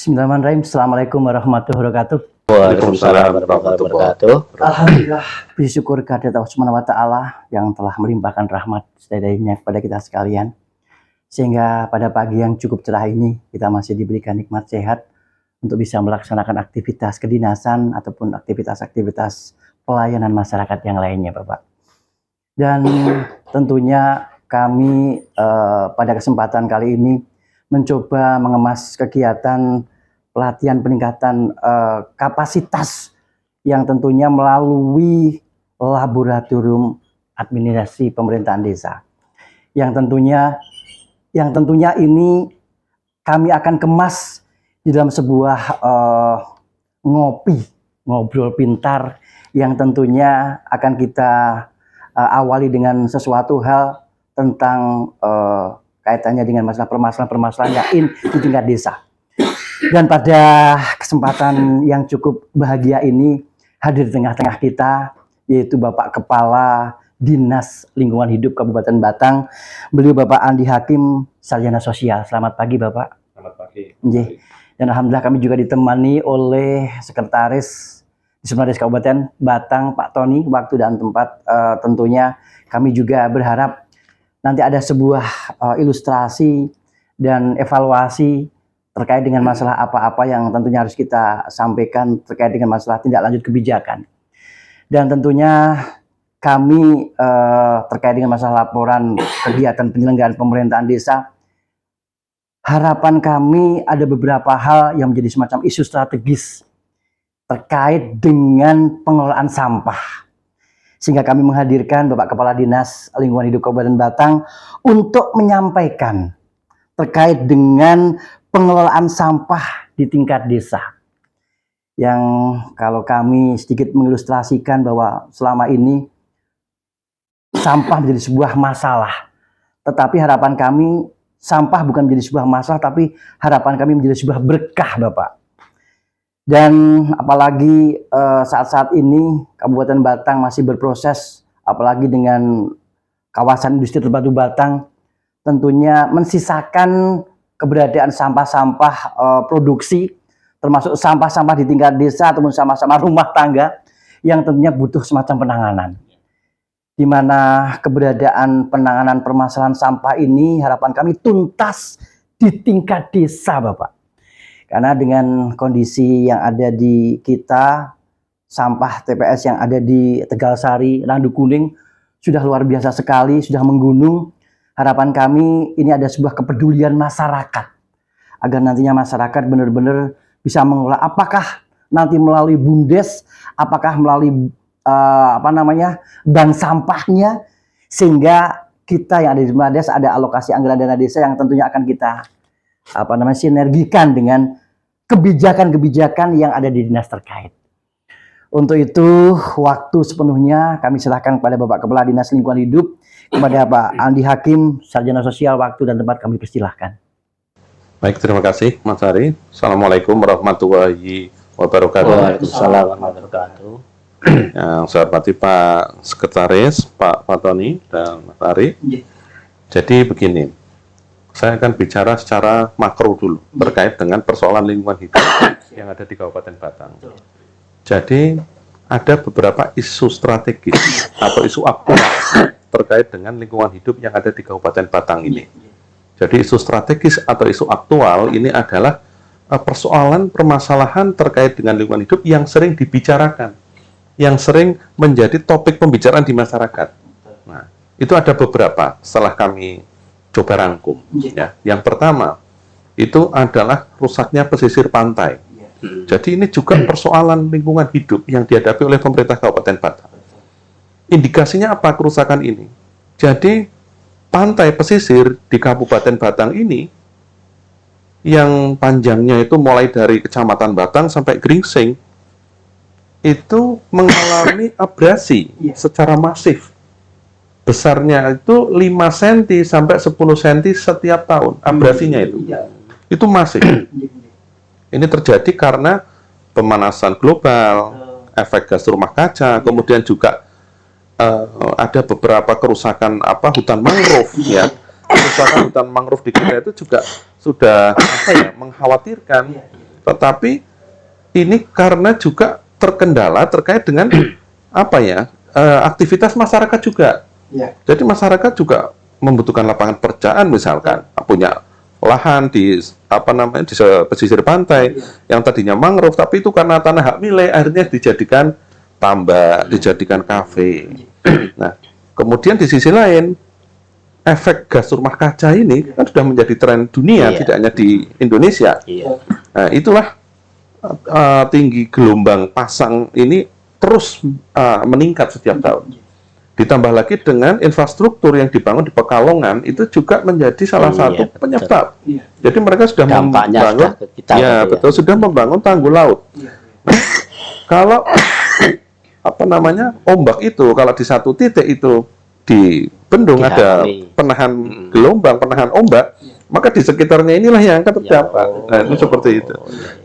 Bismillahirrahmanirrahim. Assalamualaikum warahmatullahi wabarakatuh. Waalaikumsalam warahmatullahi wabarakatuh. Alhamdulillah, bersyukur kehadirat Allah Subhanahu wa Ta'ala yang telah melimpahkan rahmat sedaya kepada kita sekalian. Sehingga pada pagi yang cukup cerah ini kita masih diberikan nikmat sehat untuk bisa melaksanakan aktivitas kedinasan ataupun aktivitas-aktivitas pelayanan masyarakat yang lainnya, Bapak. Dan tentunya kami pada kesempatan kali ini mencoba mengemas kegiatan pelatihan peningkatan kapasitas yang tentunya melalui laboratorium administrasi pemerintahan desa. Yang tentunya ini kami akan kemas di dalam sebuah ngobrol pintar yang tentunya akan kita awali dengan sesuatu hal tentang kaitannya dengan permasalahan-permasalahan yang di tingkat desa. Dan pada kesempatan yang cukup bahagia ini hadir di tengah-tengah kita yaitu Bapak Kepala Dinas Lingkungan Hidup Kabupaten Batang. Beliau Bapak Andi Hakim, Sarjana Sosial. Selamat pagi Bapak. Selamat pagi. Dan alhamdulillah kami juga ditemani oleh Sekretaris Disunaris Kabupaten Batang, Pak Tony. Waktu dan tempat tentunya kami juga berharap nanti ada sebuah ilustrasi dan evaluasi terkait dengan masalah apa-apa yang tentunya harus kita sampaikan terkait dengan masalah tindak lanjut kebijakan. Dan tentunya kami terkait dengan masalah laporan kegiatan penyelenggaraan pemerintahan desa, harapan kami ada beberapa hal yang menjadi semacam isu strategis terkait dengan pengelolaan sampah. Sehingga kami menghadirkan Bapak Kepala Dinas Lingkungan Hidup Kabupaten Batang untuk menyampaikan terkait dengan pengelolaan sampah di tingkat desa. Yang kalau kami sedikit mengilustrasikan bahwa selama ini sampah menjadi sebuah masalah. Tetapi harapan kami sampah bukan menjadi sebuah masalah, tapi harapan kami menjadi sebuah berkah, Bapak. Dan apalagi saat-saat ini Kabupaten Batang masih berproses, apalagi dengan kawasan industri terbatu Batang, tentunya mensisakan keberadaan sampah-sampah produksi, termasuk sampah-sampah di tingkat desa ataupun sampah-sampah rumah tangga yang tentunya butuh semacam penanganan. Di mana keberadaan penanganan permasalahan sampah ini harapan kami tuntas di tingkat desa, Bapak. Karena dengan kondisi yang ada di kita, sampah TPS yang ada di Tegalsari, Randu Kuning sudah luar biasa sekali, sudah menggunung. Harapan kami ini ada sebuah kepedulian masyarakat agar nantinya masyarakat benar-benar bisa mengelola, apakah nanti melalui BUMDes, apakah melalui bank sampahnya, sehingga kita yang ada di BUMDes ada alokasi anggaran dana desa yang tentunya akan kita sinergikan dengan kebijakan-kebijakan yang ada di dinas terkait. Untuk itu, waktu sepenuhnya kami serahkan kepada Bapak Kepala Dinas Lingkungan Hidup, kepada Pak Andi Hakim, Sarjana Sosial. Waktu dan tempat kami persilahkan. Baik, terima kasih Mas Ari. Assalamualaikum warahmatullahi wabarakatuh. Waalaikumsalam warahmatullahi wabarakatuh. Yang saya hormati Pak Sekretaris, Pak Tony dan Mas Ari. Jadi begini, saya akan bicara secara makro dulu terkait dengan persoalan lingkungan hidup yang ada di Kabupaten Batang. Jadi ada beberapa isu strategis atau isu aktual terkait dengan lingkungan hidup yang ada di Kabupaten Batang ini. Jadi isu strategis atau isu aktual ini adalah persoalan permasalahan terkait dengan lingkungan hidup yang sering dibicarakan, yang sering menjadi topik pembicaraan di masyarakat. Nah, itu ada beberapa setelah kami coba rangkum. Ya. Yang pertama itu adalah rusaknya pesisir pantai. Jadi ini juga persoalan lingkungan hidup yang dihadapi oleh pemerintah Kabupaten Batang. Indikasinya apa kerusakan ini? Jadi pantai pesisir di Kabupaten Batang ini yang panjangnya itu mulai dari Kecamatan Batang sampai Gringsing itu mengalami abrasi secara masif. Besarnya itu 5 cm sampai 10 cm setiap tahun, abrasinya itu. Itu masif. Ini terjadi karena pemanasan global, efek gas rumah kaca, kemudian juga ada beberapa kerusakan hutan mangrove ya. Kerusakan hutan mangrove di kita itu juga sudah mengkhawatirkan Tetapi ini karena juga terkendala terkait dengan apa ya, aktivitas masyarakat juga. Jadi masyarakat juga membutuhkan lapangan pekerjaan, misalkan punya lahan di di pesisir pantai yang tadinya mangrove, tapi itu karena tanah hak milik akhirnya dijadikan tambak, dijadikan kafe. Nah, kemudian di sisi lain efek gas rumah kaca ini kan sudah menjadi tren dunia, tidak hanya di Indonesia. Nah, itulah tinggi gelombang pasang ini terus meningkat setiap tahun. Ditambah lagi dengan infrastruktur yang dibangun di Pekalongan itu juga menjadi salah satu penyebab. Jadi mereka sudah membangun, sudah membangun tanggul laut. Kalau ombak itu kalau di satu titik itu di bendung ada penahan gelombang, penahan ombak, maka di sekitarnya inilah yang akan terdampak. Nah, itu seperti itu.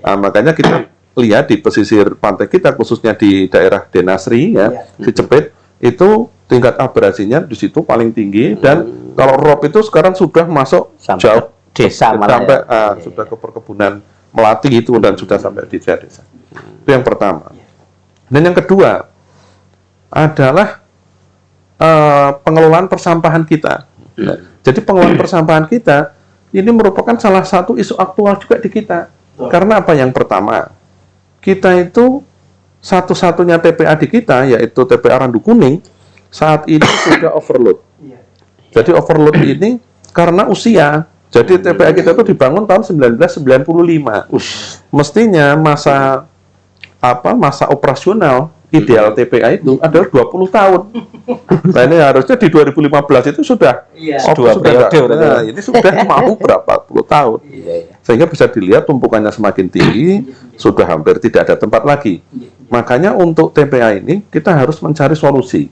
Nah, makanya kita lihat di pesisir pantai kita, khususnya di daerah Denasri, di Cepit, itu tingkat abrasinya di situ paling tinggi, dan kalau rob itu sekarang sudah masuk sampai jauh desa, sampai sudah ke perkebunan melati itu, dan sudah sampai di desa. Itu yang pertama. Dan yang kedua adalah pengelolaan persampahan kita. Jadi pengelolaan persampahan kita ini merupakan salah satu isu aktual juga di kita. Karena apa? Yang pertama, kita itu satu-satunya TPA di kita, yaitu TPA Randu Kuning, saat ini sudah overload. Jadi overload ini karena usia. Jadi TPA kita itu dibangun tahun 1995. Mestinya masa operasional ideal TPA itu adalah 20 tahun. Nah, ini harusnya di 2015 itu sudah ini sudah mau berapa puluh tahun. Sehingga bisa dilihat tumpukannya semakin tinggi, sudah hampir tidak ada tempat lagi. Makanya untuk TPA ini kita harus mencari solusi.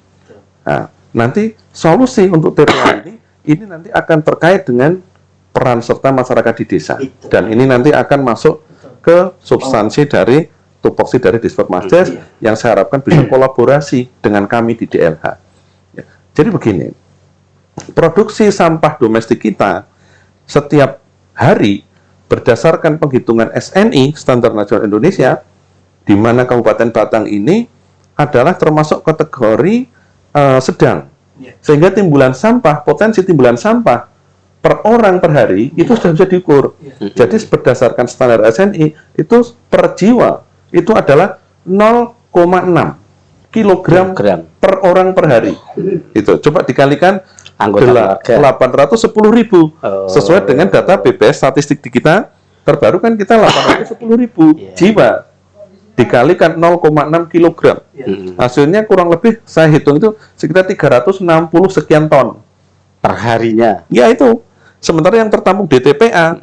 Nah, nanti solusi untuk TPA ini nanti akan terkait dengan peran serta masyarakat di desa. Dan ini nanti akan masuk ke substansi dari tupoksi dari Dispermasdes yang saya harapkan bisa kolaborasi dengan kami di DLH. Ya. Jadi begini, produksi sampah domestik kita setiap hari berdasarkan penghitungan SNI, Standar Nasional Indonesia, di mana Kabupaten Batang ini adalah termasuk kategori sedang, sehingga timbulan sampah, potensi timbulan sampah per orang per hari itu sudah bisa diukur. Jadi berdasarkan standar SNI itu per jiwa itu adalah 0,6 kilogram per orang per hari. Itu coba dikalikan 810.000 sesuai dengan data BPS statistik di kita terbaru kan kita 810.000 jiwa dikalikan 0,6 kilogram. Hasilnya kurang lebih saya hitung itu sekitar 360 sekian ton per harinya. Ya itu. Sementara yang tertampung di TPA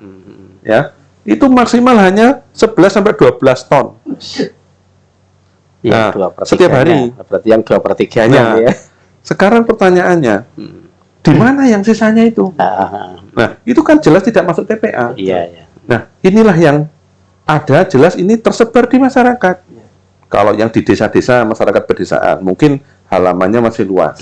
ya, itu maksimal hanya 11 sampai 12 ton. Ya, nah, setiap hari. Berarti yang 2/3-nya ya. Sekarang pertanyaannya, di mana yang sisanya itu? Nah, itu kan jelas tidak masuk TPA. Iya. Nah, inilah yang ada jelas ini tersebar di masyarakat. Kalau yang di desa-desa, masyarakat pedesaan, mungkin halamannya masih luas.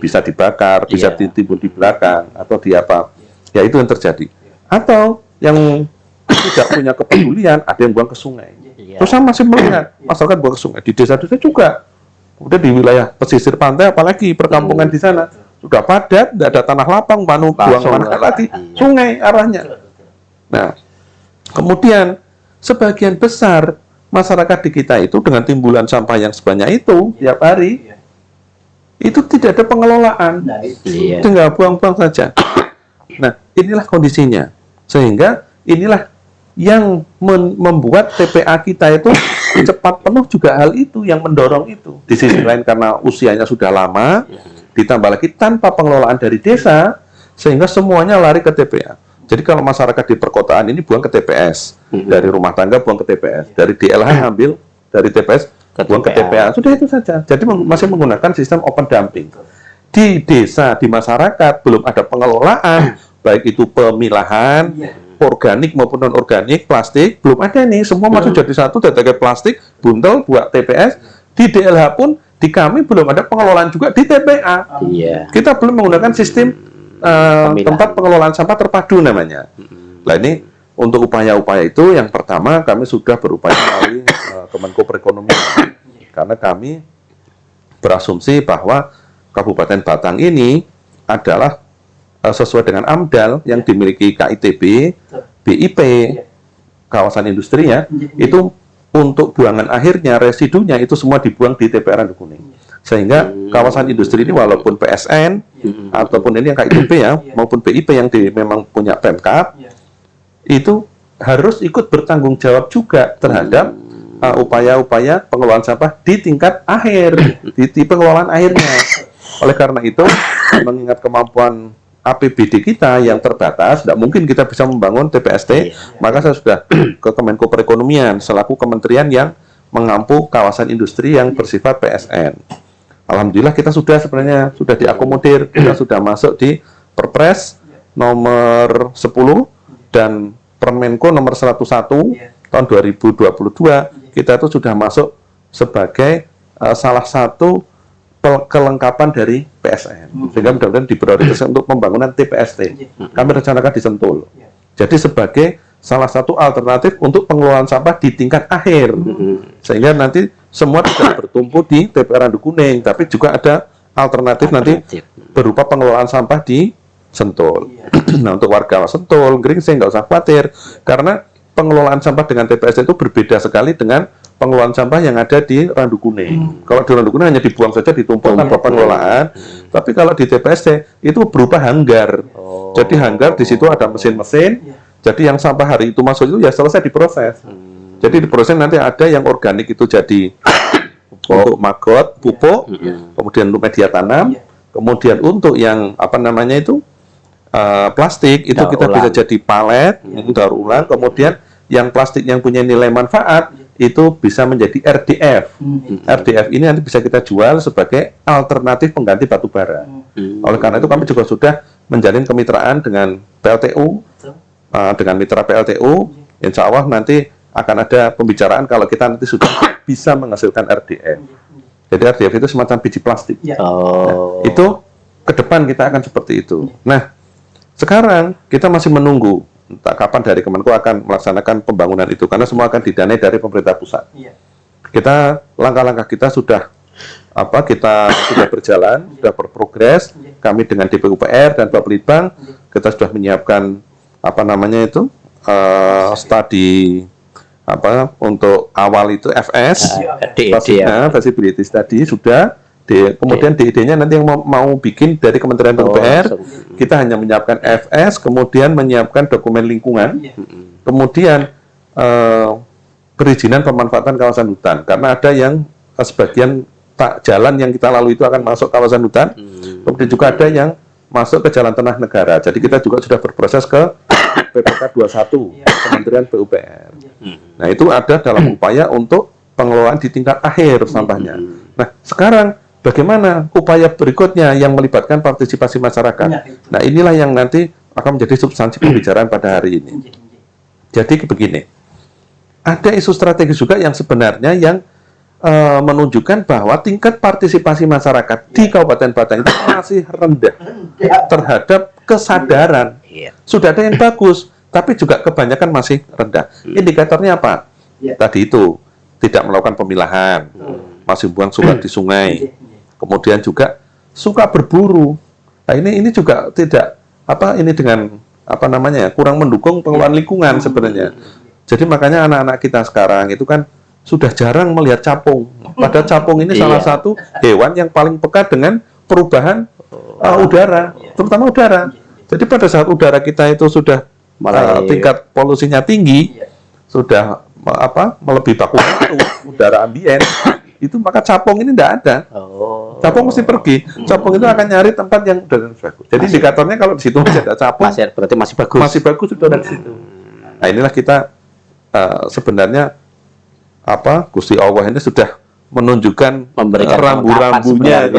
Bisa dibakar, bisa ditimbun di belakang, atau di apa. Ya, itu yang terjadi. Atau yang tidak punya kepedulian, ada yang buang ke sungai. Terus saya masih melihat, masyarakat buang ke sungai. Di desa-desa juga. Kemudian di wilayah pesisir pantai, apalagi perkampungan di sana, sudah padat, tidak ada tanah lapang, buang mana lagi, sungai arahnya. Nah, kemudian sebagian besar masyarakat di kita itu dengan timbulan sampah yang sebanyak itu tiap hari, itu tidak ada pengelolaan, tinggal buang-buang saja. Nah, inilah kondisinya. Sehingga inilah yang membuat TPA kita itu cepat penuh juga hal itu yang mendorong itu. Di sisi lain karena usianya sudah lama, ditambah lagi tanpa pengelolaan dari desa, sehingga semuanya lari ke TPA. Jadi kalau masyarakat di perkotaan ini buang ke TPS, dari rumah tangga buang ke TPS, dari DLH ambil dari TPS buang ke TPA, sudah itu saja. Jadi masih menggunakan sistem open dumping. Di desa, di masyarakat belum ada pengelolaan, baik itu pemilahan, organik maupun non-organik, plastik, belum ada nih, semua masuk jadi satu, dari plastik, buntel, buat TPS. Di DLH pun, di kami belum ada pengelolaan juga di TPA. Kita belum menggunakan sistem tempat pengelolaan sampah terpadu namanya. Nah ini untuk upaya-upaya itu yang pertama kami sudah berupaya melalui Kemenko Perekonomian. Karena kami berasumsi bahwa Kabupaten Batang ini adalah sesuai dengan AMDAL yang dimiliki KITB, BIP, kawasan industrinya, itu untuk buangan akhirnya, residunya itu semua dibuang di TPR Randu Kuning. Sehingga kawasan industri ini walaupun PSN ataupun ini yang KITB ya maupun BIP yang memang punya Pemkab itu harus ikut bertanggung jawab juga terhadap upaya-upaya pengelolaan sampah di tingkat akhir, di pengelolaan akhirnya. Oleh karena itu, mengingat kemampuan APBD kita yang terbatas, tidak mungkin kita bisa membangun TPST, maka saya sudah ke Kemenko Perekonomian selaku kementerian yang mengampu kawasan industri yang bersifat PSN. Alhamdulillah kita sebenarnya sudah diakomodir, kita sudah masuk di Perpres nomor 10 dan Permenko nomor 101 tahun 2022, kita itu sudah masuk sebagai salah satu kelengkapan dari PSN. Sehingga mudah-mudahan diprioritaskan untuk pembangunan TPST. Kami rencanakan di Sentul. Jadi sebagai salah satu alternatif untuk pengelolaan sampah di tingkat akhir. Sehingga nanti semua tidak bertumpu di TPR Randu Kuning, tapi juga ada alternatif nanti berupa pengelolaan sampah di Sentul. Nah, untuk warga Sentul, Gringsing, nggak usah khawatir, karena pengelolaan sampah dengan TPST itu berbeda sekali dengan pengelolaan sampah yang ada di Randu Kuning. Kalau di Randu Kuning hanya dibuang saja, ditumpuk tanpa pengelolaan, tapi kalau di TPST itu berupa hanggar. Jadi hanggar di situ ada mesin-mesin, jadi yang sampah hari itu masuk itu ya selesai diproses. Jadi diproses nanti ada yang organik itu jadi untuk maggot, pupuk, kemudian untuk media tanam, kemudian untuk yang apa namanya itu plastik itu daur kita ulang. bisa jadi palet, daur ulang, kemudian yang plastik yang punya nilai manfaat itu bisa menjadi RDF. RDF ini nanti bisa kita jual sebagai alternatif pengganti batu bara. Oleh karena itu kami juga sudah menjalin kemitraan dengan PLTU, dengan mitra PLTU, insya Allah nanti akan ada pembicaraan kalau kita nanti sudah bisa menghasilkan RDF. Jadi RDF itu semacam biji plastik. Nah, itu ke depan kita akan seperti itu. Nah, sekarang kita masih menunggu entah kapan dari Kemenko akan melaksanakan pembangunan itu, karena semua akan didanai dari pemerintah pusat. Kita langkah-langkah kita sudah berjalan, sudah berprogres. Kami dengan DPUPR dan Bapelitbang kita sudah menyiapkan studi untuk awal itu FS, feasibility study sudah. Kemudian DID-nya nanti yang mau bikin dari Kementerian PUPR, kita hanya menyiapkan FS, kemudian menyiapkan dokumen lingkungan, kemudian perizinan pemanfaatan kawasan hutan, karena ada yang sebagian jalan yang kita lalui itu akan masuk kawasan hutan, kemudian juga ada yang masuk ke jalan tengah negara. Jadi kita juga sudah berproses ke PPK 21 Kementerian PUPR. Nah, itu ada dalam upaya untuk pengelolaan di tingkat akhir sampahnya. Nah, sekarang bagaimana upaya berikutnya yang melibatkan partisipasi masyarakat? Nah, inilah yang nanti akan menjadi substansi pembicaraan pada hari ini. Jadi begini, ada isu strategis juga yang sebenarnya yang menunjukkan bahwa tingkat partisipasi masyarakat di Kabupaten Batang itu masih rendah terhadap kesadaran. Sudah ada yang bagus, tapi juga kebanyakan masih rendah. Indikatornya apa? Tadi itu, tidak melakukan pemilahan, masih buang surat di sungai, kemudian juga suka berburu. Nah, ini juga tidak kurang mendukung pengelolaan lingkungan sebenarnya. Jadi makanya anak-anak kita sekarang itu kan sudah jarang melihat capung. Padahal capung ini salah satu hewan yang paling peka dengan perubahan udara, terutama udara. Jadi pada saat udara kita itu sudah tingkat polusinya tinggi, sudah melebihi baku mutu udara ambien, itu maka capung ini tidak ada. Capung mesti pergi. Capung itu akan nyari tempat yang udara bagus. Jadi indikatornya kalau di situ masih ada capung, berarti masih bagus. Masih bagus udara di situ. Nah, inilah kita sebenarnya Gusti Allah ini sudah menunjukkan rambu-rambunya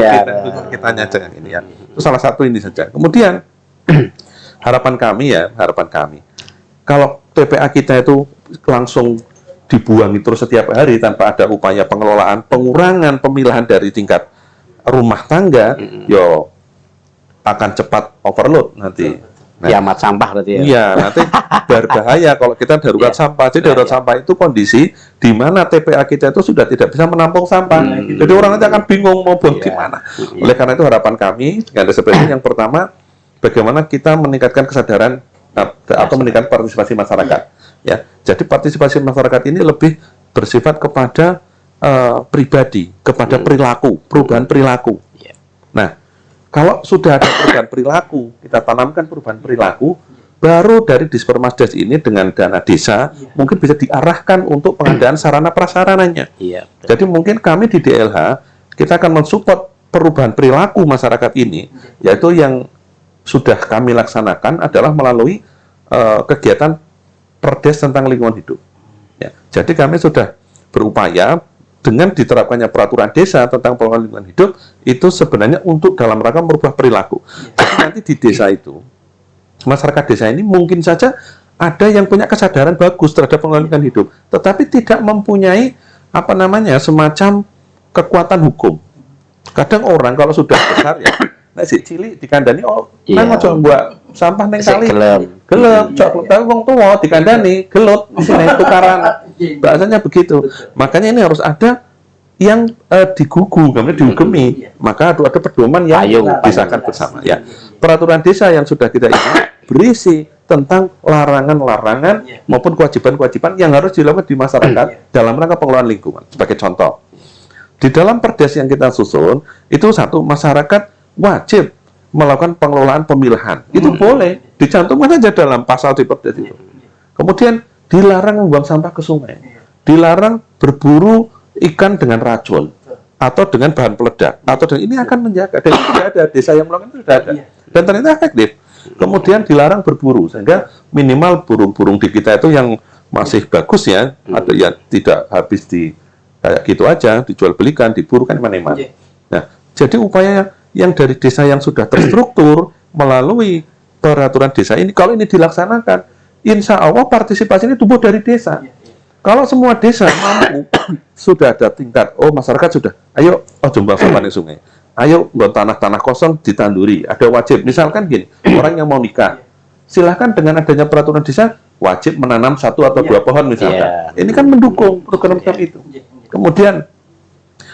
kita nyajak ini ya. Itu salah satu ini saja. Kemudian harapan kami kalau TPA kita itu langsung dibuang terus setiap hari tanpa ada upaya pengelolaan, pengurangan pemilahan dari tingkat rumah tangga, akan cepat overload nanti. Nah, kiamat sampah berarti ya. iya, nanti berbahaya kalau kita darurat sampah. Jadi darurat sampah itu kondisi di mana TPA kita itu sudah tidak bisa menampung sampah. Jadi orang nanti akan bingung mau buang di mana. Oleh karena itu harapan kami dengan seperti ini, yang pertama, bagaimana kita meningkatkan kesadaran atau meningkatkan partisipasi masyarakat. Ya, jadi partisipasi masyarakat ini lebih bersifat kepada pribadi, kepada perilaku, perubahan perilaku. Nah, kalau sudah ada perubahan perilaku, kita tanamkan perubahan perilaku, baru dari Dispermasdes ini dengan dana desa mungkin bisa diarahkan untuk pengadaan sarana prasarananya. Iya. Jadi mungkin kami di DLH kita akan mensupport perubahan perilaku masyarakat ini, yaitu yang sudah kami laksanakan adalah melalui kegiatan Perdes tentang lingkungan hidup. Ya, jadi kami sudah berupaya dengan diterapkannya peraturan desa tentang pengelolaan lingkungan hidup itu sebenarnya untuk dalam rangka merubah perilaku. Jadi nanti di desa itu, masyarakat desa ini mungkin saja ada yang punya kesadaran bagus terhadap pengelolaan lingkungan hidup, tetapi tidak mempunyai semacam kekuatan hukum. Kadang orang kalau sudah besar ya, si cilik dikandani, nang aja mbak sampah neng kali, gelem, cok tapi wong tua dikandani, gelut, sini tukaran, bahasanya begitu. Makanya ini harus ada yang digugu, kemudian dihukumi, maka ada pedoman yang disahkan bersama. Ya, peraturan desa yang sudah kita ini berisi tentang larangan-larangan maupun kewajiban-kewajiban yang harus dilakukan di masyarakat dalam rangka pengelolaan lingkungan. Sebagai contoh, di dalam Perdes yang kita susun itu satu, masyarakat wajib melakukan pengelolaan pemilahan. Itu boleh dicantumkan saja dalam pasal di Perdes itu. Kemudian dilarang membuang sampah ke sungai, dilarang berburu ikan dengan racun atau dengan bahan peledak, atau ini akan menjaga. Dan itu sudah ada, desa yang melakukan itu sudah ada, dan ternyata efektif. Kemudian dilarang berburu, sehingga minimal burung-burung di kita itu yang masih bagus ya, ada yang tidak habis di kayak gitu aja, dijual belikan, diburu kan mana-mana. Nah, jadi upaya yang dari desa yang sudah terstruktur melalui peraturan desa ini, kalau ini dilaksanakan, insya Allah partisipasi ini tumbuh dari desa. Kalau semua desa mampu, sudah ada tingkat, masyarakat sudah, ayo, jembang sampah di sungai, ayo, buat tanah-tanah kosong ditanduri, ada wajib. Misalkan gini, orang yang mau nikah, silahkan dengan adanya peraturan desa, wajib menanam 1 atau 2 pohon misalkan. Ini kan mendukung program-program itu. Kemudian,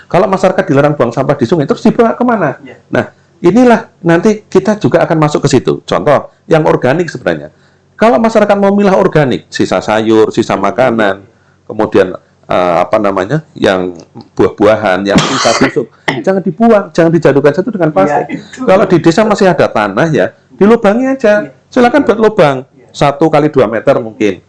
kalau masyarakat dilarang buang sampah di sungai, terus dibawa kemana? Nah, inilah nanti kita juga akan masuk ke situ. Contoh, yang organik sebenarnya. Kalau masyarakat mau milah organik, sisa sayur, sisa makanan, kemudian yang buah-buahan, yang sisa tusuk, jangan dibuang, jangan dijadukan satu dengan plastik. Kalau di desa masih ada tanah ya, dilubangi aja. Silakan buat lubang 1 kali 2 meter mungkin.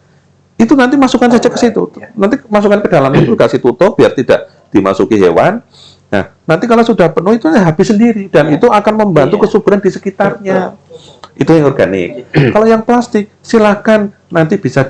Itu nanti masukkan saja ke situ. Nanti masukkan ke dalam itu, kasih tutup biar tidak dimasuki hewan. Nah, nanti kalau sudah penuh itu habis sendiri dan itu akan membantu kesuburan di sekitarnya. Itu yang organik. Kalau yang plastik, silakan nanti bisa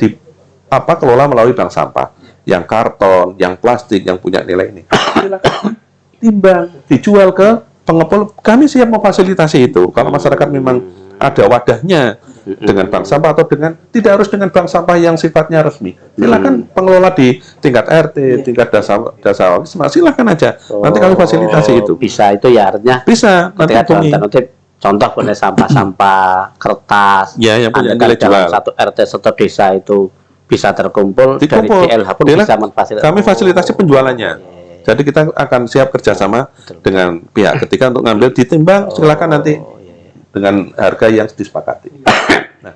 kelola melalui bank sampah. Yang karton, yang plastik, yang punya nilai ini, silakan timbang, dijual ke pengepul. Kami siap memfasilitasi itu. Kalau masyarakat memang ada wadahnya dengan bank sampah atau tidak harus dengan bank sampah yang sifatnya resmi. Silakan pengelola di tingkat RT, tingkat desa silakan aja. Nanti kami fasilitasi itu. Bisa itu ya artinya. Bisa. Nanti contoh boleh sampah-sampah kertas. Ya, yang punya nilai jual. Satu RT satu desa itu bisa terkumpul. Dari DLH pun bisa memfasilitasi. Kami fasilitasi penjualannya. Jadi kita akan siap kerjasama dengan pihak ketiga untuk ngambil ditimbang. Silakan nanti dengan harga yang disepakati. Nah,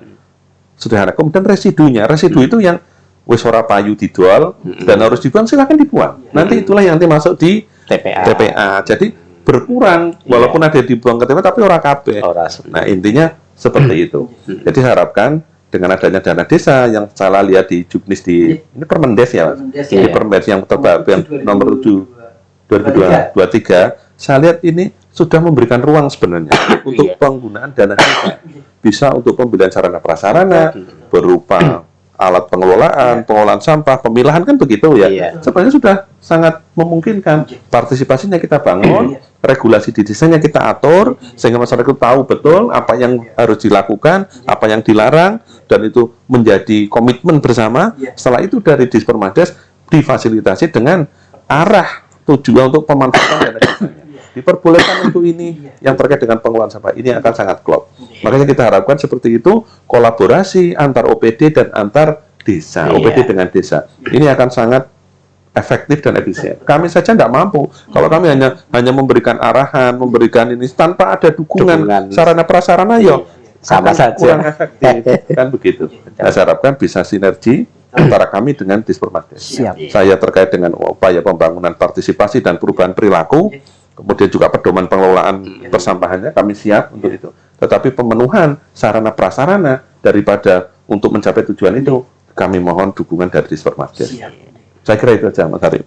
sederhana. Kemudian residu itu yang wis ora payu dijual dan harus dibuang, silakan dibuang. Nanti itulah yang nanti masuk di TPA. Jadi berkurang walaupun ada dibuang ke TPA tapi ora kabeh. Nah, intinya seperti itu. Jadi harapkan dengan adanya dana desa yang salah lihat di Juknis ini Permendes ya, di Permendes yang terbaru yang nomor 7 2023, saya lihat ini sudah memberikan ruang sebenarnya untuk penggunaan dana desa. Bisa untuk pembelian sarana prasarana berupa alat pengelolaan sampah, pemilahan kan begitu ya. Sebenarnya sudah sangat memungkinkan. Partisipasinya kita bangun, regulasi di desanya kita atur, sehingga masyarakat tahu betul apa yang harus dilakukan, apa yang dilarang, dan itu menjadi komitmen bersama. Setelah itu dari Dispermasdes difasilitasi dengan arah tujuan untuk pemanfaatan dana desanya. diperbolehkan untuk ini yang terkait dengan pengelolaan sampah ini akan sangat klop. Makanya kita harapkan seperti itu, kolaborasi antar OPD dan antar desa, OPD dengan desa. Ini akan sangat efektif dan efisien. Kami saja tidak mampu kalau kami hanya memberikan arahan, memberikan ini tanpa ada dukungan sarana prasarana, sama saja kurang efektif kan begitu. Saya harapkan bisa sinergi antara kami dengan Dispermades. Saya terkait dengan upaya pembangunan partisipasi dan perubahan perilaku, kemudian juga pedoman pengelolaan persampahannya kami siap untuk itu. Tetapi pemenuhan sarana prasarana daripada untuk mencapai tujuan itu kami mohon dukungan dari Dispermades. Saya kira itu aja Mas Ari.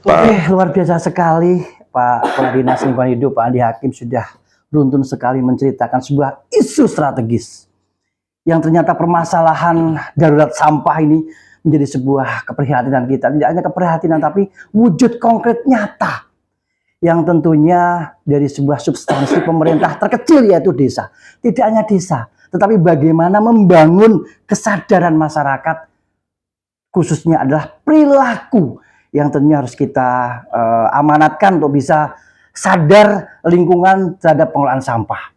Luar biasa sekali Pak Kepala Dinas Lingkungan Hidup Pak Andi Hakim sudah beruntun sekali menceritakan sebuah isu strategis yang ternyata permasalahan darurat sampah ini menjadi sebuah keprihatinan kita. Tidak hanya keprihatinan tapi wujud konkret nyata yang tentunya dari sebuah substansi pemerintah terkecil yaitu desa. Tidak hanya desa, tetapi bagaimana membangun kesadaran masyarakat, khususnya adalah perilaku yang tentunya harus kita amanatkan untuk bisa sadar lingkungan terhadap pengelolaan sampah.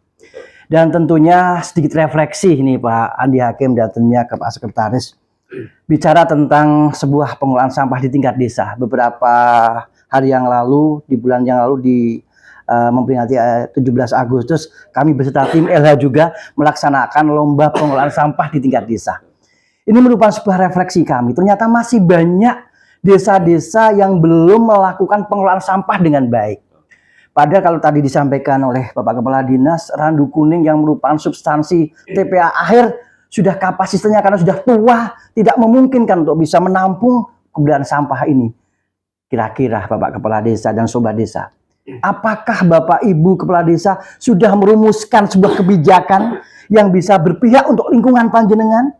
Dan tentunya sedikit refleksi ini Pak Andi Hakim dan tentunya ke Pak Sekretaris bicara tentang sebuah pengelolaan sampah di tingkat desa. Beberapa hari yang lalu, di bulan yang lalu di memperingati 17 Agustus, kami beserta tim LH juga melaksanakan lomba pengelolaan sampah di tingkat desa. Ini merupakan sebuah refleksi kami. Ternyata masih banyak desa-desa yang belum melakukan pengelolaan sampah dengan baik. Padahal kalau tadi disampaikan oleh Bapak Kepala Dinas, Randu Kuning yang merupakan substansi TPA akhir sudah kapasitasnya karena sudah tua, tidak memungkinkan untuk bisa menampung keberadaan sampah ini. Kira-kira Bapak Kepala Desa dan Sobat Desa, apakah Bapak Ibu Kepala Desa sudah merumuskan sebuah kebijakan yang bisa berpihak untuk lingkungan panjenengan?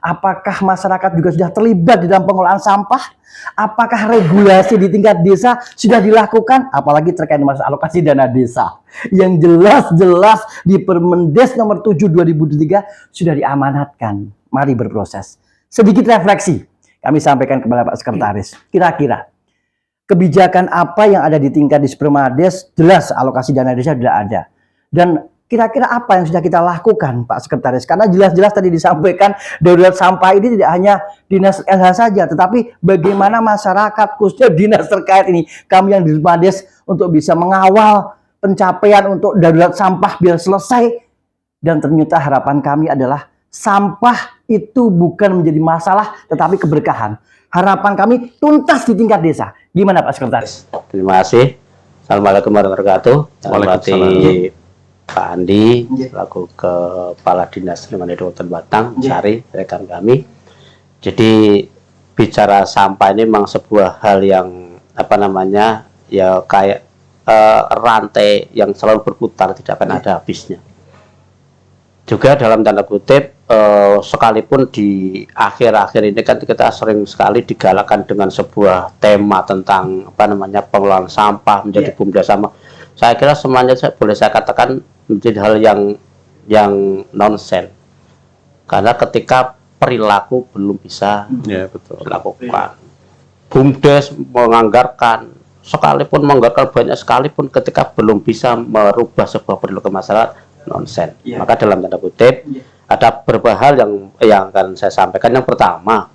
Apakah masyarakat juga sudah terlibat di dalam pengelolaan sampah? Apakah regulasi di tingkat desa sudah dilakukan? Apalagi terkait masalah alokasi dana desa yang jelas-jelas di Permendes nomor 7 2003 sudah diamanatkan. Mari berproses. Sedikit refleksi kami sampaikan kepada Pak Sekretaris. Kira-kira kebijakan apa yang ada di tingkat Dispermades? Jelas alokasi dana desa sudah ada. Dan kira-kira apa yang sudah kita lakukan Pak Sekretaris? Karena jelas-jelas tadi disampaikan darurat sampah ini tidak hanya dinas LH saja, tetapi bagaimana masyarakat khususnya dinas terkait ini, kami yang di Dispermades untuk bisa mengawal pencapaian untuk darurat sampah biar selesai. Dan ternyata harapan kami adalah sampah itu bukan menjadi masalah tetapi keberkahan. Harapan kami tuntas di tingkat desa. Gimana Pak Sekretaris? Terima kasih. Assalamualaikum warahmatullahi wabarakatuh. Waalaikumsalam. Pak Andi, selaku Kepala Dinas Lingkungan Hidup Kabupaten Batang, Sari, rekan kami. Jadi bicara sampah ini memang sebuah hal yang ya kayak rantai yang selalu berputar, tidak akan ada habisnya. Juga dalam tanda kutip, sekalipun di akhir-akhir ini kan kita sering sekali digalakkan dengan sebuah tema tentang pengelolaan sampah menjadi bumdes sampah. Saya kira semuanya boleh saya katakan menjadi hal yang nonsen, karena ketika perilaku belum bisa dilakukan, bumdes menganggarkan sekalipun menganggarkan banyak sekalipun ketika belum bisa merubah sebuah perilaku masyarakat, nonsen. Maka dalam tanda kutip ada beberapa hal yang akan saya sampaikan. Yang pertama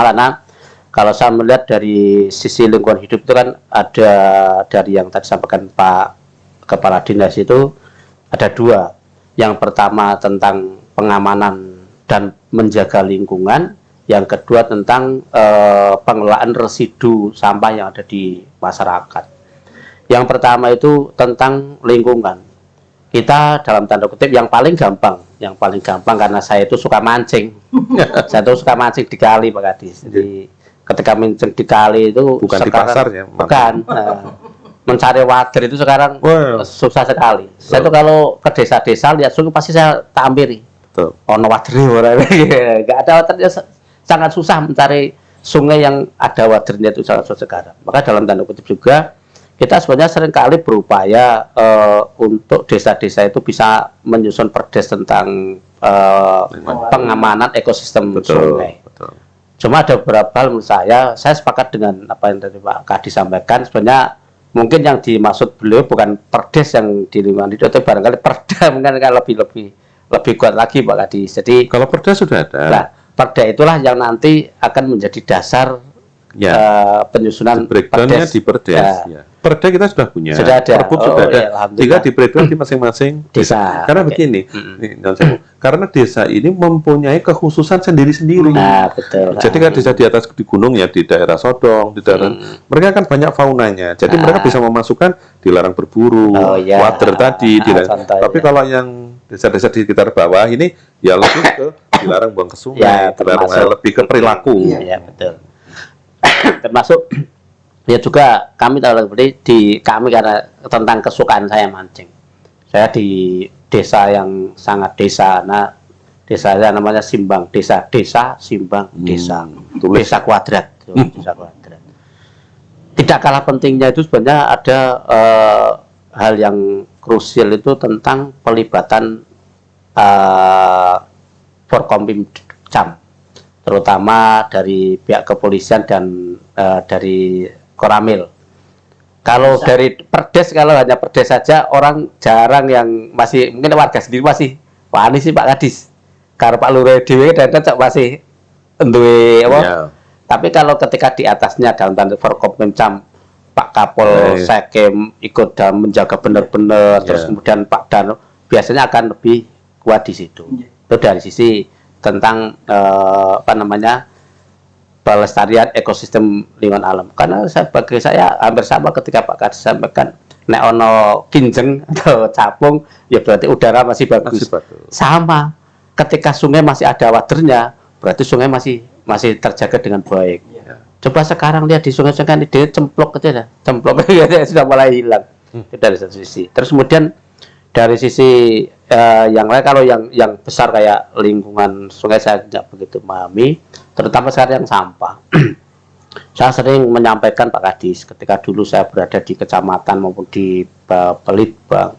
karena kalau saya melihat dari sisi lingkungan hidup itu kan ada dari yang tadi sampaikan Pak Kepala Dinas itu ada dua. Yang pertama tentang pengamanan dan menjaga lingkungan. Yang kedua tentang pengelolaan residu sampah yang ada di masyarakat. Yang pertama itu tentang lingkungan. Kita dalam tanda kutip yang paling gampang karena saya itu suka mancing. Saya itu suka mancing di kali Pak Kadis. Jadi ketika mancing di kali itu bukan sekarang, di pasar ya? Bukan. Mencari wader itu sekarang susah sekali. Saya tuh kalau ke desa-desa lihat sungai pasti saya tampiri. Ono wader nggak ada wadernya, sangat susah mencari sungai yang ada wadernya itu sangat susah sekarang. Maka dalam tanda kutip juga kita sebenarnya seringkali berupaya untuk desa-desa itu bisa menyusun perdes tentang pengamanan ekosistem sungai. Cuma ada beberapa hal menurut saya sepakat dengan apa yang tadi Pak Kadis sampaikan. Sebenarnya mungkin yang dimaksud beliau bukan perdes yang diliman itu, tapi barangkali perda mungkin kan lebih kuat lagi Pak Kadis. Jadi Kalau perda sudah ada. nah, perda itulah yang nanti akan menjadi dasar penyusunan Breakdownnya perdes. di perdes. Ya. Ya. Perda kita sudah punya. Sudah ada. Perbup Oh, sudah ada. iya, alhamdulillah. Tinggal di breakdown di masing-masing Desa. Karena Oke. begini, nih, Non Sewu, karena desa ini mempunyai kekhususan sendiri-sendiri. Nah, betul. Jadi kan desa di atas di gunung ya, di daerah Sodong, di daerah mereka kan banyak faunanya. Jadi mereka bisa memasukkan dilarang berburu, Oh, iya. water tadi, Contohnya. tapi kalau yang desa-desa di sekitar bawah ini ya lebih ke dilarang buang ke sungai, Ya, dilarang termasuk. lebih ke perilaku. Iya, betul. Termasuk ya juga kami tahu di kami karena tentang kesukaan saya mancing. Saya di desa yang sangat desa. Nah, desa saya namanya Simbang, desa Simbang, desa kuadrat, desa kuadrat. Tidak kalah pentingnya itu sebenarnya ada hal yang krusial itu tentang pelibatan Forkompimcam, terutama dari pihak kepolisian dan dari Koramil. Kalau dari perdes, kalau hanya perdes saja orang jarang yang masih, mungkin warga sendiri masih wani sih Pak Kadis. Karena Pak Lurah dhewe dan masih duwe apa? Ya. Tapi kalau ketika di atasnya dalam tanda Forkompimcam Pak Kapol Sekem ikut dan menjaga benar-benar, terus kemudian Pak Dan biasanya akan lebih kuat di situ. Itu dari sisi tentang pelestarian ekosistem lingkungan alam. Karena bagi saya hampir sama ketika Pak Kadis sampaikan, nek ono kinjeng atau capung, ya berarti udara masih bagus. Sama, ketika sungai masih ada waternya, berarti sungai masih terjaga dengan baik. Coba sekarang lihat di sungai-sungai ini dia cemplok aja, cemplok sudah mulai hilang. Itu dari satu sisi. Terus kemudian dari sisi yang lain, kalau yang besar kayak lingkungan sungai saya tidak begitu memahami, terutama sekarang yang sampah. Saya sering menyampaikan Pak Kadis ketika dulu saya berada di kecamatan maupun di Pelitbang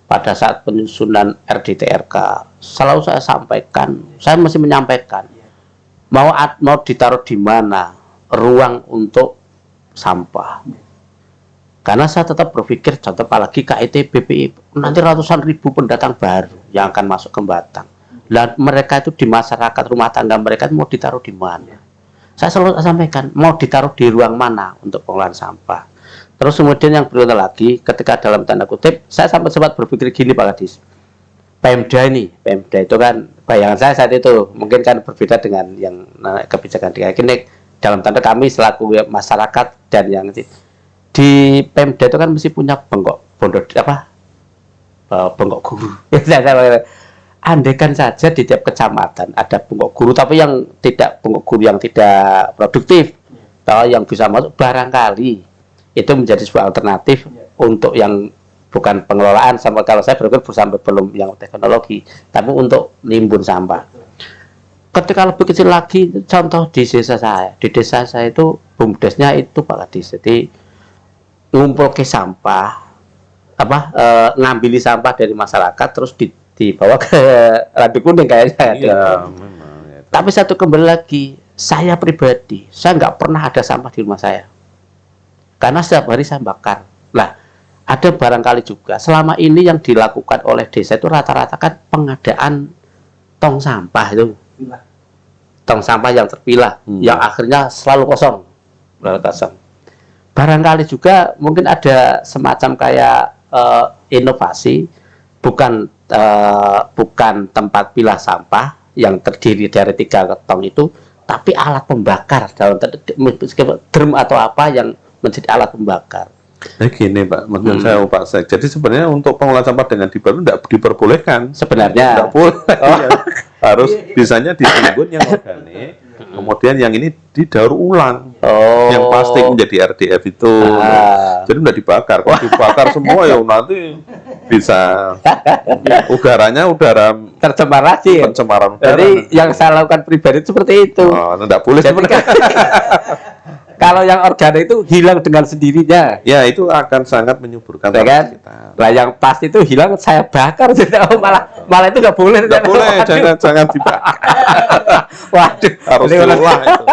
pada saat penyusunan RDTRK, selalu saya sampaikan, saya masih menyampaikan mau ditaruh di mana ruang untuk sampah. Karena saya tetap berpikir, contoh apalagi KIT BPI, nanti ratusan ribu pendatang baru yang akan masuk ke Batang. Dan mereka itu di masyarakat rumah tangga mereka mau ditaruh di mana? Saya selalu sampaikan, mau ditaruh di ruang mana untuk pengelolaan sampah. Terus kemudian yang berikutnya lagi, ketika dalam tanda kutip, saya sempat berpikir gini Pak Kadis, Pemda itu kan, bayangan saya saat itu, mungkin kan berbeda dengan yang kebijakan ini, dalam tanda kami selaku masyarakat dan yang di Pemda itu kan mesti punya bengkok guru. Andaikan saja di tiap kecamatan ada bengkok guru, tapi yang tidak bengkok guru yang tidak produktif, kalau yang bisa masuk barangkali itu menjadi sebuah alternatif untuk yang bukan pengelolaan sama, kalau saya berpikir sampai belum yang teknologi, tapi untuk nimbun sampah. Ketika lebih kecil lagi, contoh di desa saya itu bumdesnya itu Pak Kadis, jadi ngumpul ke sampah, ngambil sampah dari masyarakat terus dibawa ke Randu Kuning kayaknya. Iya, memang, ya. Tapi satu kembali lagi, saya pribadi, saya nggak pernah ada sampah di rumah saya, karena setiap hari saya bakar. Lah, ada barangkali juga selama ini yang dilakukan oleh desa itu rata-rata kan pengadaan tong sampah itu. Tong sampah yang terpilah, yang akhirnya selalu kosong. Barangkali juga mungkin ada semacam kayak inovasi, bukan tempat pilah sampah yang terdiri dari 3 tong itu, tapi alat pembakar dalam drum atau apa yang menjadi alat pembakar. Nah gini Pak, maksud saya Pak Sek. Jadi sebenarnya untuk pengelolaan sampah dengan dibaru tidak diperbolehkan. Sebenarnya Tidak boleh. Harus bisanya ditimbun yang organik, kemudian yang ini didaur ulang. Yang plastik menjadi RDF itu. Jadi tidak dibakar. Kalau dibakar semua ya nanti bisa udaranya udara tercemar lagi. Pencemaran udara. Jadi yang saya lakukan pribadi seperti itu. Tidak boleh Jadi, sebenarnya. Kalau yang organik itu hilang dengan sendirinya. Ya, itu akan sangat menyuburkan Ya kan? kita. Nah, yang pasti itu hilang saya bakar. Oh, malah itu nggak boleh. Nggak boleh, jangan dibakar. Waduh, Harus ini orang- diolah itu.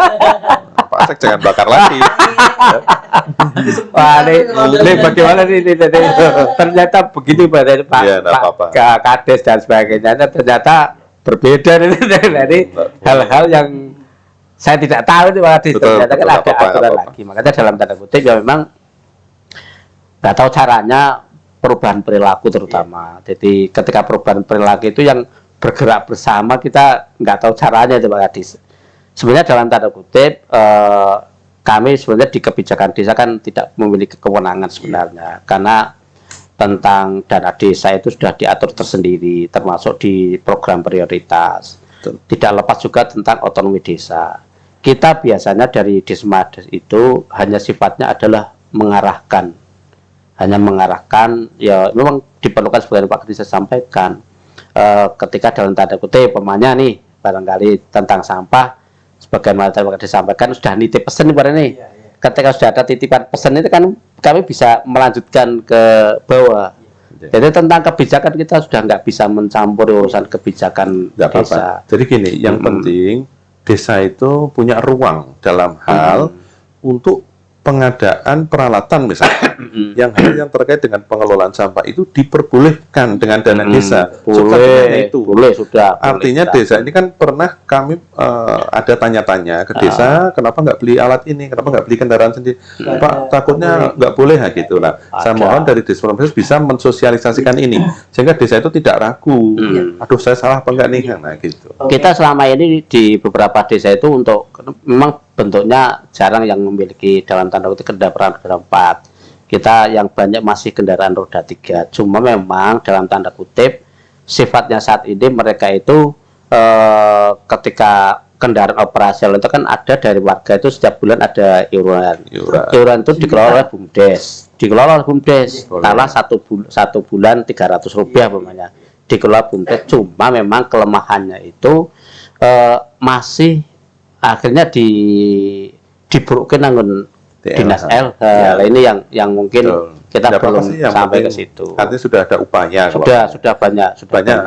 Pak Sek jangan bakar lagi. Wah, ini bagaimana ini. Ternyata begini Pak, Iya, nggak apa-apa. Kades dan sebagainya. Ternyata berbeda dari hal-hal yang saya tidak tahu itu Pak Kades. Betul, Ternyata kan betul, ada nggak apa-apa, aturan nggak apa-apa. lagi. Makanya dalam tanda kutip ya memang nggak tahu caranya perubahan perilaku terutama. Jadi ketika perubahan perilaku itu yang bergerak bersama, kita nggak tahu caranya itu Pak Kadis. Sebenarnya dalam tanda kutip kami sebenarnya di kebijakan desa kan tidak memiliki kewenangan sebenarnya, karena tentang dana desa itu sudah diatur tersendiri termasuk di program prioritas. Tidak lepas juga tentang otonomi desa. Kita biasanya dari Desmades itu hanya sifatnya adalah mengarahkan, ya memang diperlukan sebagai Pak Kadis sampaikan ketika dalam tanda kutip pemanya nih barangkali tentang sampah, sebagaimana tadi Pak Kadis sampaikan sudah nitip pesan ini. Ketika sudah ada titipan pesan itu kan kami bisa melanjutkan ke bawah. Jadi tentang kebijakan kita sudah nggak bisa mencampur urusan kebijakan Nggak apa-apa. desa. Jadi gini, yang penting desa itu punya ruang dalam hal untuk pengadaan peralatan misalnya, yang terkait dengan pengelolaan sampah itu diperbolehkan dengan dana desa. Substansinya itu. Boleh sudah. Artinya boleh, desa ini kan pernah kami ada tanya-tanya ke desa, kenapa nggak beli alat ini, kenapa nggak beli kendaraan sendiri, Pak, takutnya nggak boleh gitu lah. Saya mohon dari Desmades bisa mensosialisasikan ini sehingga desa itu tidak ragu. Aduh, saya salah apa enggak nih, nah gitu. Kita selama ini di beberapa desa itu untuk memang bentuknya jarang yang memiliki dalam tanda kutip kendaraan roda 4. Kita yang banyak masih kendaraan roda 3. Cuma memang dalam tanda kutip sifatnya saat ini mereka itu ketika kendaraan operasional itu kan ada dari warga itu setiap bulan ada iuran. Iuran itu dikelola oleh BUMDes. Taruhlah satu bulan 300 rupiah umpamanya. Dikelola BUMDes, cuma memang kelemahannya itu masih akhirnya diburukkan dengan dinas L. Nah, ini yang mungkin kita belum sampai ke situ. Artinya sudah ada upaya. Sudah banyak.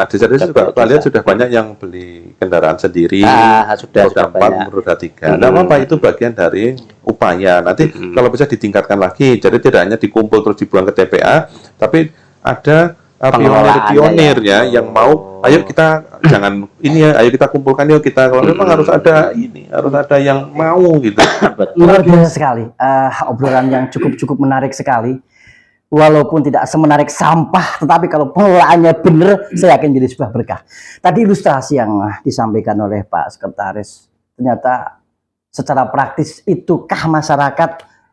Desa-desa juga kita lihat sudah banyak yang beli kendaraan sendiri. Sudah roda 4, banyak. roda 3. Nah, apa itu bagian dari upaya. Nanti kalau bisa ditingkatkan lagi. Jadi tidak hanya dikumpul terus dibuang ke TPA, tapi ada pionir ya yang mau, ayo kita jangan ini ya, ayo kita kumpulkan yuk kita. Kalau memang harus ada ini, harus ada yang mau gitu. Luar biasa sekali, obrolan yang cukup menarik sekali. Walaupun tidak semenarik sampah, tetapi kalau pengelolaannya benar, saya yakin jadi sebuah berkah. Tadi ilustrasi yang disampaikan oleh Pak Sekretaris, ternyata secara praktis itukah masyarakat,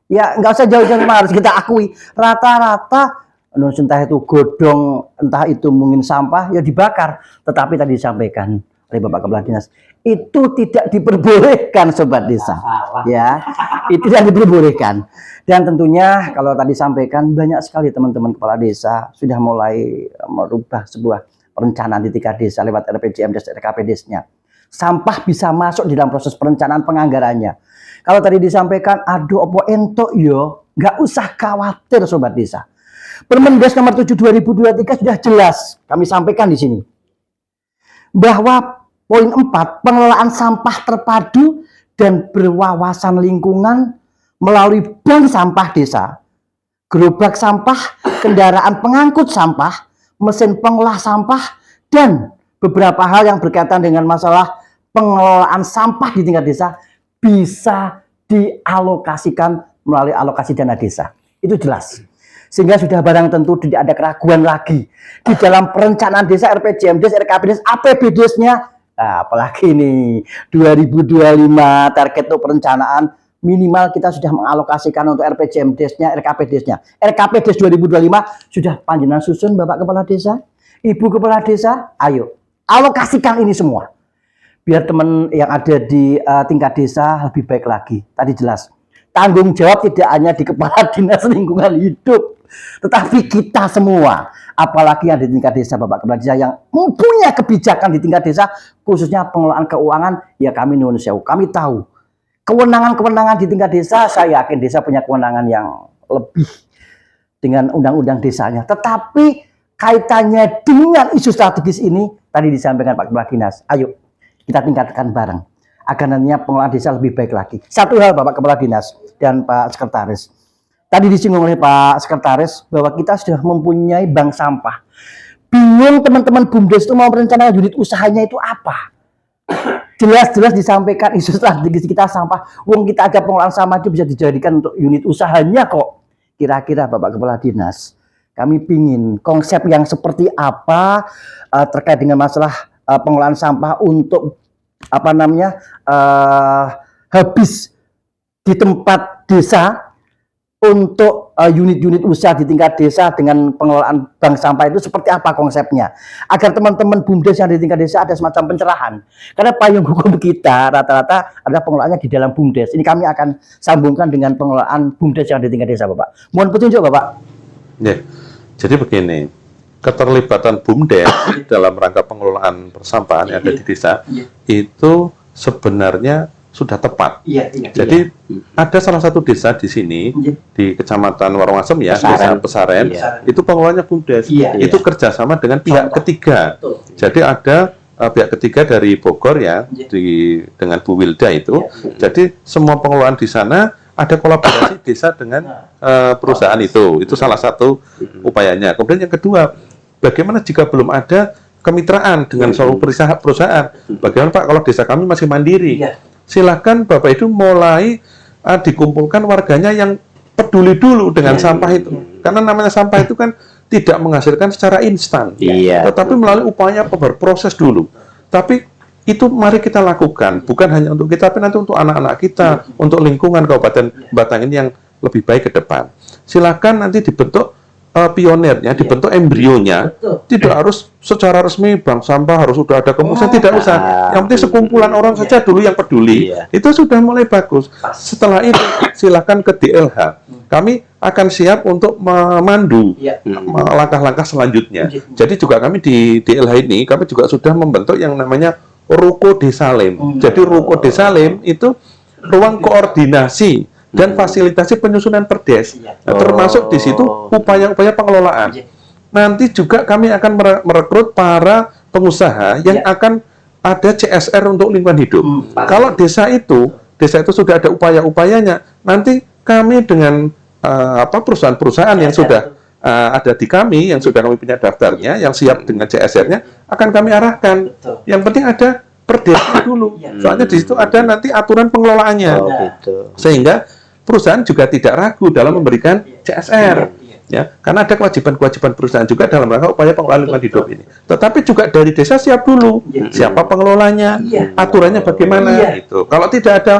ya nggak usah jauh-jauh, harus kita akui, rata-rata entah itu godong, entah itu mungkin sampah, ya dibakar. Tetapi tadi disampaikan oleh Bapak Kepala Dinas, itu tidak diperbolehkan Sobat Desa. Ya, itu tidak diperbolehkan. Dan tentunya kalau tadi sampaikan, banyak sekali teman-teman Kepala Desa sudah mulai merubah sebuah perencanaan di tingkat desa lewat RPJMdes, RKPDes-nya. Sampah bisa masuk di dalam proses perencanaan penganggarannya. Kalau tadi disampaikan, aduh opo entok yo, nggak usah khawatir Sobat Desa. Permendes nomor 7 2023 sudah jelas kami sampaikan di sini bahwa poin 4, pengelolaan sampah terpadu dan berwawasan lingkungan melalui bank sampah desa, gerobak sampah, kendaraan pengangkut sampah, mesin pengolah sampah, dan beberapa hal yang berkaitan dengan masalah pengelolaan sampah di tingkat desa bisa dialokasikan melalui alokasi dana desa. Itu jelas. Sehingga sudah barang tentu tidak ada keraguan lagi di dalam perencanaan desa, RPJMdes, RKPDes, APBDes-nya. Nah, apalagi ini 2025 target untuk perencanaan minimal kita sudah mengalokasikan untuk RPJMdes-nya, RKPDes-nya. RKPDes 2025 sudah panjenengan susun Bapak Kepala Desa, Ibu Kepala Desa, ayo alokasikan ini semua. Biar teman yang ada di tingkat desa lebih baik lagi. Tadi jelas. Tanggung jawab tidak hanya di Kepala Dinas Lingkungan Hidup, tetapi kita semua, apalagi yang di tingkat desa, Bapak Kepala Desa yang mempunyai kebijakan di tingkat desa, khususnya pengelolaan keuangan, ya kami nuwun sewu. Kami tahu kewenangan-kewenangan di tingkat desa, saya yakin desa punya kewenangan yang lebih dengan undang-undang desanya. Tetapi kaitannya dengan isu strategis ini, tadi disampaikan Pak Kepala Dinas, ayo kita tingkatkan bareng, agar nantinya pengelolaan desa lebih baik lagi. Satu hal Bapak Kepala Dinas dan Pak Sekretaris, tadi disinggung oleh Pak Sekretaris bahwa kita sudah mempunyai bank sampah. Bingung teman-teman BUMDes itu mau merencanakan unit usahanya itu apa? Jelas-jelas disampaikan isu strategis kita sampah. Wong kita ada pengelolaan sampah itu bisa dijadikan untuk unit usahanya kok. Kira-kira Bapak Kepala Dinas, kami pingin konsep yang seperti apa terkait dengan masalah pengelolaan sampah untuk apa namanya habis di tempat desa untuk unit-unit usaha di tingkat desa dengan pengelolaan bank sampah itu seperti apa konsepnya, agar teman-teman BUMDes yang di tingkat desa ada semacam pencerahan, karena payung hukum kita rata-rata adalah pengelolaannya di dalam BUMDes. Ini kami akan sambungkan dengan pengelolaan BUMDes yang di tingkat desa, Bapak. Mohon petunjuk, Bapak. Ya, jadi begini, keterlibatan BUMDes dalam rangka pengelolaan persampahan yang ada di desa itu sebenarnya sudah tepat. Jadi ada salah satu desa di sini di Kecamatan Warongasem ya, Desa Pesaren, itu pengelolanya BUMDes. Itu kerjasama dengan pihak ketiga. Jadi ada pihak ketiga dari Bogor ya, dengan Bu Wilda itu. Jadi semua pengelolaan di sana ada kolaborasi desa dengan perusahaan itu salah satu upayanya. Kemudian yang kedua, bagaimana jika belum ada kemitraan dengan suatu perusahaan? Bagaimana Pak kalau desa kami masih mandiri? Silakan Bapak itu mulai dikumpulkan warganya yang peduli dulu dengan sampah itu. Karena namanya sampah itu kan tidak menghasilkan secara instan, tetapi melalui upaya berproses dulu. Tapi itu mari kita lakukan, bukan hanya untuk kita, tapi nanti untuk anak-anak kita, untuk lingkungan Kabupaten Batang ini yang lebih baik ke depan. Silakan nanti dibentuk pionirnya, dibentuk embrionya, tidak harus secara resmi bank sampah harus sudah ada kemudian, tidak usah. Yang penting sekumpulan orang saja dulu yang peduli, itu sudah mulai bagus. Setelah itu silakan ke DLH. Kami akan siap untuk memandu langkah-langkah selanjutnya. Jadi juga kami di DLH ini, kami juga sudah membentuk yang namanya Ruko Desalem. Jadi Ruko Desalem itu ruang koordinasi dan fasilitasi penyusunan perdes. Nah, termasuk di situ upaya-upaya pengelolaan. Nanti juga kami akan merekrut para pengusaha yang akan ada CSR untuk lingkungan hidup. Kalau desa itu sudah ada upaya-upayanya, nanti kami dengan perusahaan-perusahaan yang sudah ada di kami, yang sudah kami punya daftarnya, yang siap dengan CSR-nya, akan kami arahkan. Yang penting ada perdesnya dulu. Soalnya di situ ada nanti aturan pengelolaannya. Sehingga perusahaan juga tidak ragu dalam memberikan CSR, ya, karena ada kewajiban-kewajiban perusahaan juga dalam rangka upaya pengelolaan lingkungan hidup ini. Tetapi juga dari desa siap dulu, siapa pengelolanya, aturannya bagaimana, itu. Kalau tidak ada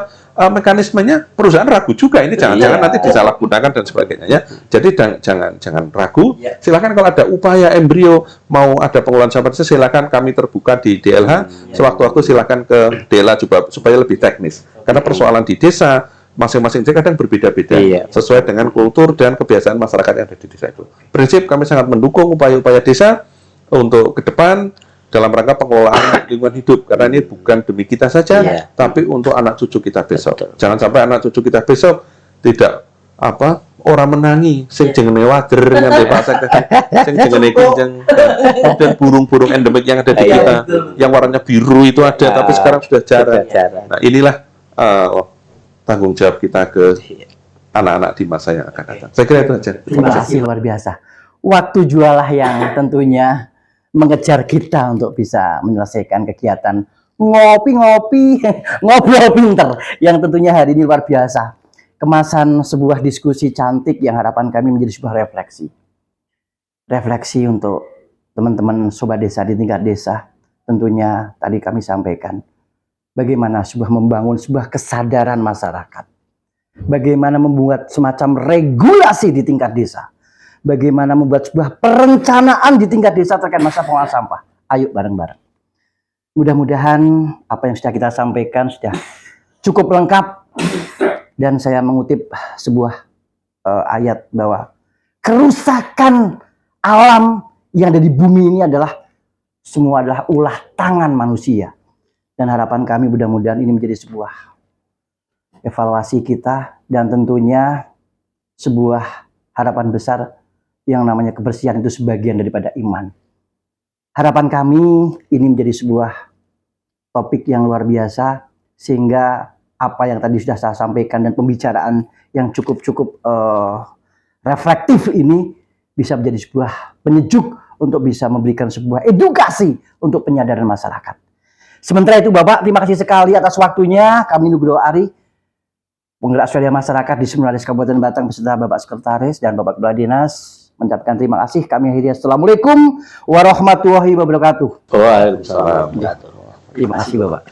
mekanismenya, perusahaan ragu juga. Ini jangan-jangan nanti disalahgunakan dan sebagainya, ya. Jadi jangan ragu. Silakan kalau ada upaya embrio mau ada pengelolaan sampah, silakan kami terbuka di DLH. Sewaktu-waktu silakan ke DLH juga supaya lebih teknis. Karena persoalan di desa masing-masing desa kadang berbeda-beda sesuai dengan kultur dan kebiasaan masyarakat yang ada di desa itu. Prinsip kami sangat mendukung upaya-upaya desa untuk ke depan dalam rangka pengelolaan lingkungan hidup, karena ini bukan demi kita saja, tapi untuk anak cucu kita besok. Jangan sampai anak cucu kita besok tidak orang menangi sing jenenge wader nganti pasang sing jenenge kinjeng, dan burung-burung endemik yang ada di kita yang warnanya biru itu ada tapi sekarang sudah jarang. Nah, inilah tanggung jawab kita ke anak-anak di masa yang akan datang. Saya kira itu aja. Terima kasih, luar biasa. Waktu jualah yang tentunya mengejar kita untuk bisa menyelesaikan kegiatan ngopi-ngopi, ngobrol pinter, yang tentunya hari ini luar biasa. Kemasan sebuah diskusi cantik yang harapan kami menjadi sebuah refleksi. Refleksi untuk teman-teman sobat desa di tingkat desa. Tentunya tadi kami sampaikan bagaimana membangun sebuah kesadaran masyarakat. Bagaimana membuat semacam regulasi di tingkat desa. Bagaimana membuat sebuah perencanaan di tingkat desa terkait masalah pengelolaan sampah. Ayo bareng-bareng. Mudah-mudahan apa yang sudah kita sampaikan sudah cukup lengkap. Dan saya mengutip sebuah ayat bahwa kerusakan alam yang ada di bumi ini semua adalah ulah tangan manusia. Dan harapan kami mudah-mudahan ini menjadi sebuah evaluasi kita, dan tentunya sebuah harapan besar yang namanya kebersihan itu sebagian daripada iman. Harapan kami ini menjadi sebuah topik yang luar biasa, sehingga apa yang tadi sudah saya sampaikan dan pembicaraan yang cukup reflektif ini bisa menjadi sebuah penyejuk untuk bisa memberikan sebuah edukasi untuk penyadaran masyarakat. Sementara itu Bapak, terima kasih sekali atas waktunya. Kami Nugroho Ari, penggerak suara masyarakat di Seminari Kabupaten Batang beserta Bapak Sekretaris dan Bapak Kepala Dinas mengucapkan terima kasih. Kami akhiri. Assalamualaikum warahmatullahi wabarakatuh. Waalaikumsalam. Terima kasih Bapak.